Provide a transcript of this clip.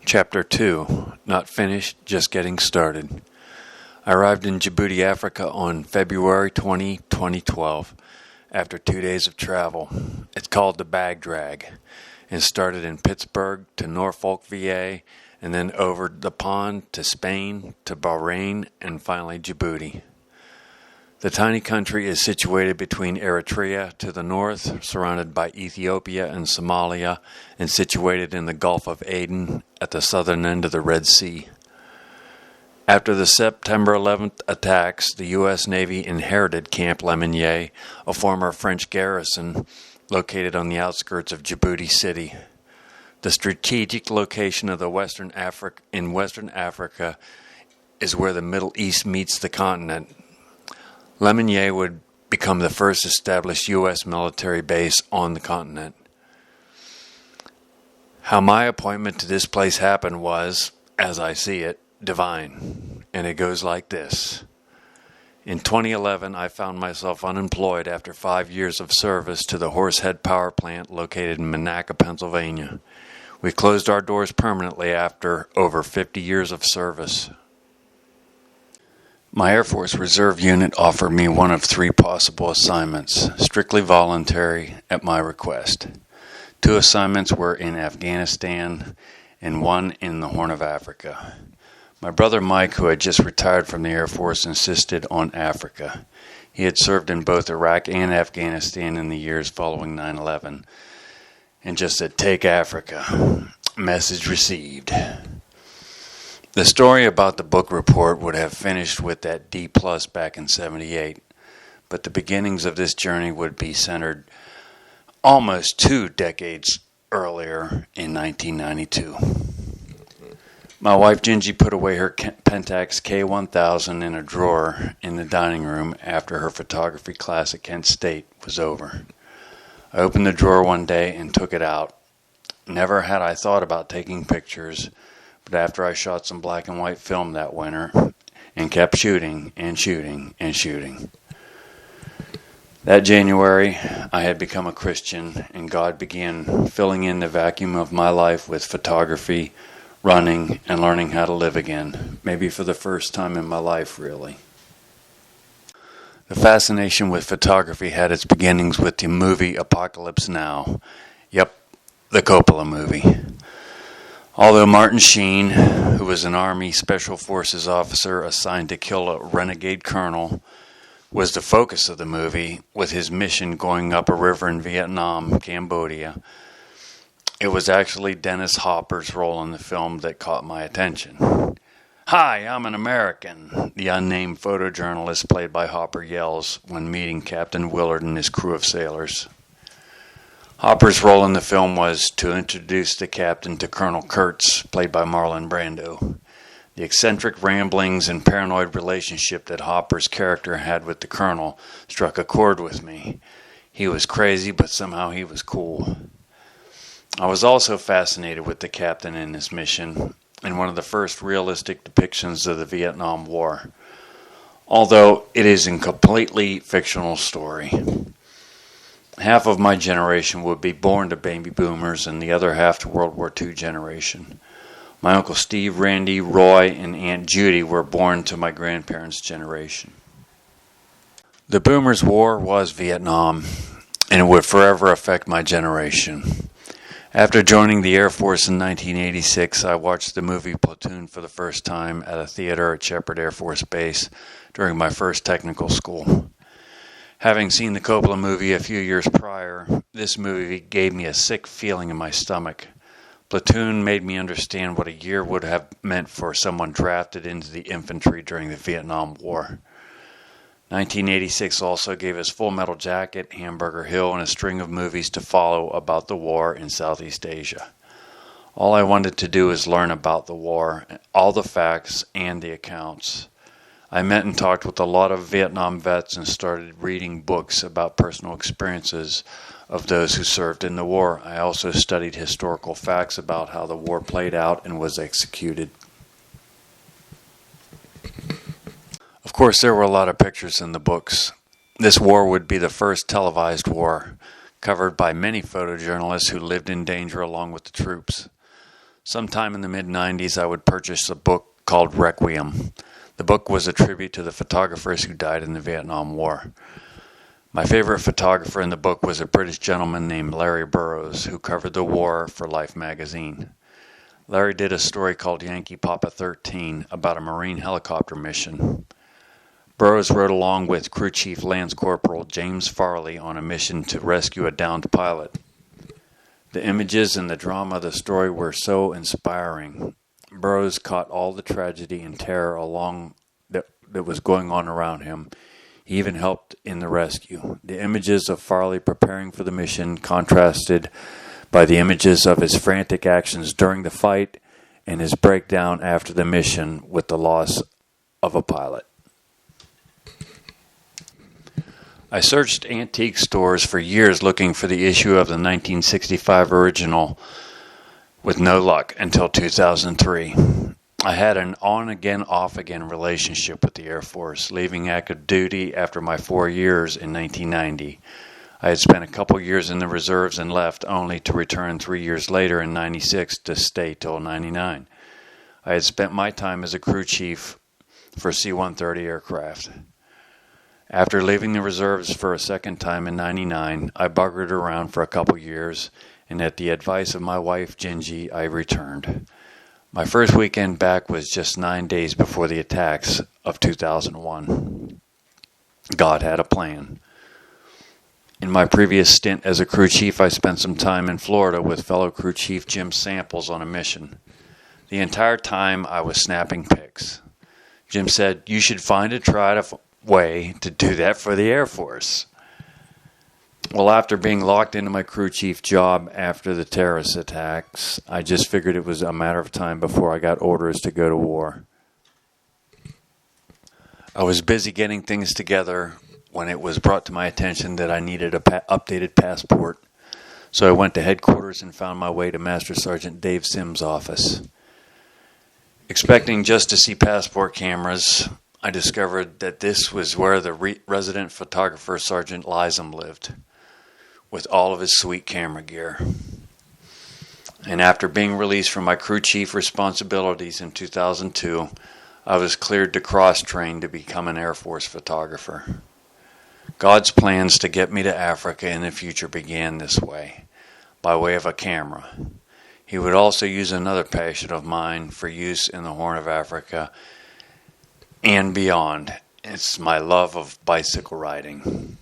Chapter 2, Not Finished, Just Getting Started. I arrived in Djibouti, Africa on February 20, 2012, after 2 days of travel. It's called the Bag Drag, and started in Pittsburgh to Norfolk, VA, and then over the pond to Spain, to Bahrain, and finally Djibouti. The tiny country is situated between Eritrea to the north, surrounded by Ethiopia and Somalia, and situated in the Gulf of Aden at the southern end of the Red Sea. After the September 11th attacks, the U.S. Navy inherited Camp Lemonnier, a former French garrison located on the outskirts of Djibouti City. The strategic location of Western Africa is where the Middle East meets the continent. Lemonnier would become the first established U.S. military base on the continent. How my appointment to this place happened was, as I see it, divine. And it goes like this. In 2011, I found myself unemployed after 5 years of service to the Horsehead Power Plant located in Monaca, Pennsylvania. We closed our doors permanently after over 50 years of service. My Air Force Reserve unit offered me one of 3 possible assignments, strictly voluntary at my request. 2 assignments were in Afghanistan and 1 in the Horn of Africa. My brother Mike, who had just retired from the Air Force, insisted on Africa. He had served in both Iraq and Afghanistan in the years following 9/11, and just said, "Take Africa." Message received. The story about the book report would have finished with that D+ back in '78, but the beginnings of this journey would be centered almost 2 decades earlier in 1992. My wife Gingy put away her Pentax K1000 in a drawer in the dining room after her photography class at Kent State was over. I opened the drawer one day and took it out. Never had I thought about taking pictures, but after I shot some black and white film that winter and kept shooting and shooting and shooting. That January, I had become a Christian, and God began filling in the vacuum of my life with photography, running, and learning how to live again, maybe for the first time in my life, really. The fascination with photography had its beginnings with the movie Apocalypse Now. Yep, the Coppola movie. Although Martin Sheen, who was an Army Special Forces officer assigned to kill a renegade colonel, was the focus of the movie, with his mission going up a river in Vietnam, Cambodia, it was actually Dennis Hopper's role in the film that caught my attention. "Hi, I'm an American," the unnamed photojournalist played by Hopper yells when meeting Captain Willard and his crew of sailors. Hopper's role in the film was to introduce the captain to Colonel Kurtz, played by Marlon Brando. The eccentric ramblings and paranoid relationship that Hopper's character had with the colonel struck a chord with me. He was crazy, but somehow he was cool. I was also fascinated with the captain and his mission, and one of the first realistic depictions of the Vietnam War, although it is a completely fictional story. Half of my generation would be born to baby boomers, and the other half to World War II generation. My Uncle Steve, Randy, Roy, and Aunt Judy were born to my grandparents' generation. The boomers' war was Vietnam, and it would forever affect my generation. After joining the Air Force in 1986, I watched the movie Platoon for the first time at a theater at Shepherd Air Force Base during my first technical school. Having seen the Coppola movie a few years prior, this movie gave me a sick feeling in my stomach. Platoon made me understand what a year would have meant for someone drafted into the infantry during the Vietnam War. 1986 also gave us Full Metal Jacket, Hamburger Hill, and a string of movies to follow about the war in Southeast Asia. All I wanted to do was learn about the war, all the facts and the accounts. I met and talked with a lot of Vietnam vets and started reading books about personal experiences of those who served in the war. I also studied historical facts about how the war played out and was executed. Of course, there were a lot of pictures in the books. This war would be the first televised war, covered by many photojournalists who lived in danger along with the troops. Sometime in the mid-90s, I would purchase a book called Requiem. The book was a tribute to the photographers who died in the Vietnam War. My favorite photographer in the book was a British gentleman named Larry Burrows, who covered the war for Life magazine. Larry did a story called Yankee Papa 13 about a Marine helicopter mission. Burrows rode along with Crew Chief Lance Corporal James Farley on a mission to rescue a downed pilot. The images and the drama of the story were so inspiring. Burrows caught all the tragedy and terror that was going on around him. He even helped in the rescue. The images of Farley preparing for the mission contrasted by the images of his frantic actions during the fight and his breakdown after the mission with the loss of a pilot. I searched antique stores for years looking for the issue of the 1965 original with no luck until 2003. I had an on-again, off-again relationship with the Air Force, leaving active duty after my 4 years in 1990. I had spent a couple years in the reserves and left only to return 3 years later in 96 to stay till 99. I had spent my time as a crew chief for C-130 aircraft. After leaving the reserves for a second time in 99, I buggered around for a couple years, and at the advice of my wife, Gingy, I returned. My first weekend back was just 9 days before the attacks of 2001. God had a plan. In my previous stint as a crew chief, I spent some time in Florida with fellow crew chief Jim Samples on a mission. The entire time I was snapping pics. Jim said, "You should find a way to do that for the Air Force." Well, after being locked into my crew chief job after the terrorist attacks, I just figured it was a matter of time before I got orders to go to war. I was busy getting things together when it was brought to my attention that I needed an updated passport. So I went to headquarters and found my way to Master Sergeant Dave Sims' office. Expecting just to see passport cameras, I discovered that this was where the resident photographer Sergeant Lysam lived, with all of his sweet camera gear. And after being released from my crew chief responsibilities in 2002, I was cleared to cross-train to become an Air Force photographer. God's plans to get me to Africa in the future began this way, by way of a camera. He would also use another passion of mine for use in the Horn of Africa and beyond. It's my love of bicycle riding.